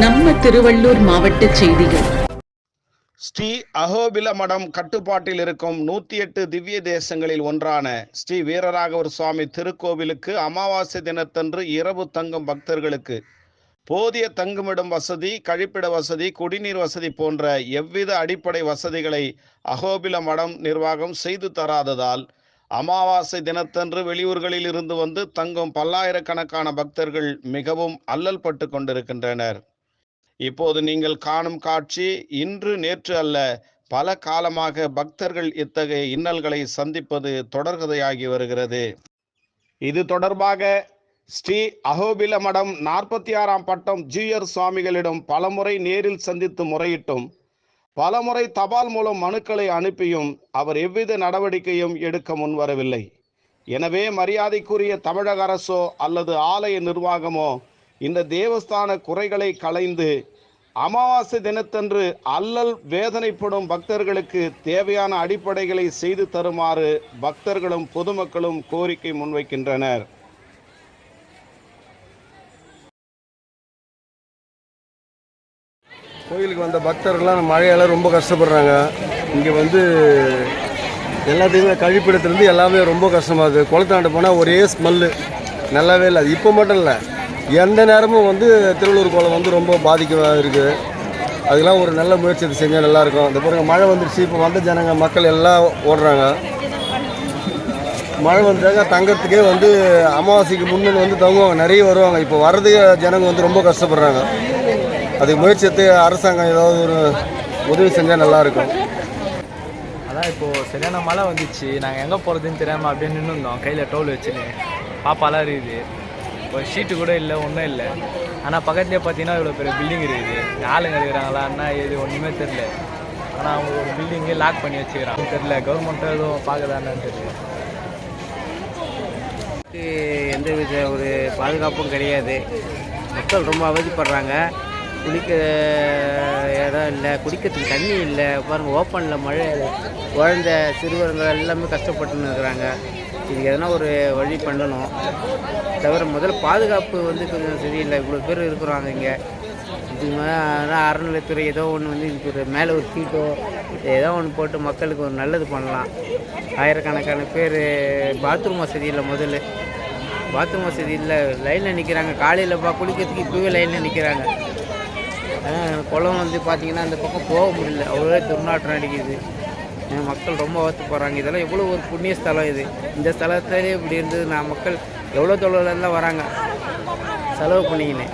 நம்ம திருவள்ளூர் மாவட்ட செய்திகள். ஸ்ரீ அகோபில மடம் கட்டுப்பாட்டில் இருக்கும் 108 திவ்ய தேசங்களில் ஒன்றான ஸ்ரீ வீரராகவர் சுவாமி திருக்கோவிலுக்கு அமாவாசை தினத்தன்று இரவு தங்கும் பக்தர்களுக்கு போதிய தங்குமிடம் வசதி, கழிப்பிட வசதி, குடிநீர் வசதி போன்ற எவ்வித அடிப்படை வசதிகளை அகோபில மடம் நிர்வாகம் செய்து தராததால் அமாவாசை தினத்தன்று வெளியூர்களில் இருந்து வந்து தங்கும் பல்லாயிரக்கணக்கான பக்தர்கள் மிகவும் அல்லல் பட்டு கொண்டிருக்கின்றனர். இப்போது நீங்கள் காணும் காட்சி இன்று நேற்று அல்ல, பல காலமாக பக்தர்கள் இத்தகைய இன்னல்களை சந்திப்பது தொடர்கதையாகி வருகிறது. இது தொடர்பாக ஸ்ரீ அகோபில மடம் 46ஆம் பட்டம் ஜீயர் சுவாமிகளிடம் பலமுறை நேரில் சந்தித்து முறையிட்டும் பலமுறை தபால் மூலம் மனுக்களை அனுப்பியும் அவர் எவ்வித நடவடிக்கையும் எடுக்க முன்வரவில்லை. எனவே மரியாதைக்குரிய தமிழக அரசோ அல்லது ஆலய நிர்வாகமோ இந்த தேவஸ்தான குறைகளை களைந்து அமாவாசை தினத்தன்று அல்லல் வேதனைப்படும் பக்தர்களுக்கு தேவையான அடிப்படைகளை செய்து தருமாறு பக்தர்களும் பொதுமக்களும் கோரிக்கை முன்வைக்கின்றனர். கோயிலுக்கு வந்த பக்தர்கள்லாம் மழையால் ரொம்ப கஷ்டப்படுறாங்க. இங்கே வந்து எல்லாத்தையுமே கழிப்பிடத்துலேருந்து எல்லாமே ரொம்ப கஷ்டமாகுது. குளத்தாண்டு போனால் ஒரே ஸ்மெல்லு, நல்லாவே இல்லை. அது இப்போ மட்டும் இல்லை, எந்த நேரமும் வந்து திருவள்ளூர் குளம் வந்து ரொம்ப பாதிக்கமாக இருக்குது. அதுக்கெல்லாம் ஒரு நல்ல முயற்சி செஞ்சால் நல்லாயிருக்கும். இந்த பிறகு மழை வந்துடுச்சு, இப்போ வந்த ஜனங்க மக்கள் எல்லாம் ஓடுறாங்க. மழை வந்தாங்க தங்கறதுக்கே வந்து அமாவாசைக்கு முன்னே வந்து தங்குவாங்க, நிறைய வருவாங்க. இப்போ வர்றதுக்கு ஜனங்க வந்து ரொம்ப கஷ்டப்படுறாங்க. அதுக்கு முயற்சி எடுத்து அரசாங்கம் ஏதாவது ஒரு உதவி செஞ்சால் நல்லாயிருக்கும். அதான் இப்போது சரியான மழை வந்துச்சு, நாங்கள் எங்கே போகிறதுன்னு தெரியாமல் அப்படியே நின்று இருந்தோம், கையில் டோல் வச்சுன்னு. பாப்பாலாம் இருக்குது, ஒரு ஷீட்டு கூட இல்லை, ஒன்றும் இல்லை. ஆனால் பக்கத்துலேயே பார்த்தீங்கன்னா இவ்வளோ பெரிய பில்டிங் இருக்குது. ஆளுங்க இருக்கிறாங்களா என்ன ஏது ஒன்றுமே தெரில. ஆனால் அவங்க ஒரு பில்டிங்கே லாக் பண்ணி வச்சுக்கிறாங்க, தெரில. கவர்மெண்ட்டும் எதுவும் பார்க்குதான்னு தெரியல. எந்த வித ஒரு பாதுகாப்பும் கிடையாது. மக்கள் ரொம்ப அவதிப்படுறாங்க. குளிக்க இடம் இல்லை, குடிக்கிறதுக்கு தண்ணி இல்லை. பாருங்கள், ஓப்பனில் மழை, குழந்த சிறுவர்கள் எல்லாமே கஷ்டப்பட்டுன்னு இருக்கிறாங்க. இதுக்கு எதனா ஒரு வழி பண்ணணும். தவிர முதல்ல பாதுகாப்பு வந்து கொஞ்சம் சரியில்லை. இவ்வளோ பேர் இருக்கிறாங்க இங்கே. இது மாதிரி அறநிலையத்துறை ஏதோ ஒன்று வந்து இதுக்கு ஒரு மேலே ஒரு சீட்டோ ஏதோ ஒன்று போட்டு மக்களுக்கு ஒரு நல்லது பண்ணலாம். ஆயிரக்கணக்கான பேர் பாத்ரூம் வசதி இல்லை. முதல்ல பாத்ரூம் வசதி இல்லை, லைனில் நிற்கிறாங்க. காலையில் குளிக்கிறதுக்கு இப்போவே லைனில் நிற்கிறாங்க. குளம் வந்து பார்த்திங்கன்னா அந்த பக்கம் போக முடியல, அவ்வளோ துர்நாற்றம் அடிக்குது. மக்கள் ரொம்ப வருத்தப்படுறாங்க. இதெல்லாம் எவ்வளோ ஒரு புண்ணிய ஸ்தலம் இது. இந்த ஸ்தலத்திலே இப்படி இருந்தது, மக்கள் எவ்வளோ தொழிலெல்லாம் வராங்க செலவு பண்ணிக்கினேன்.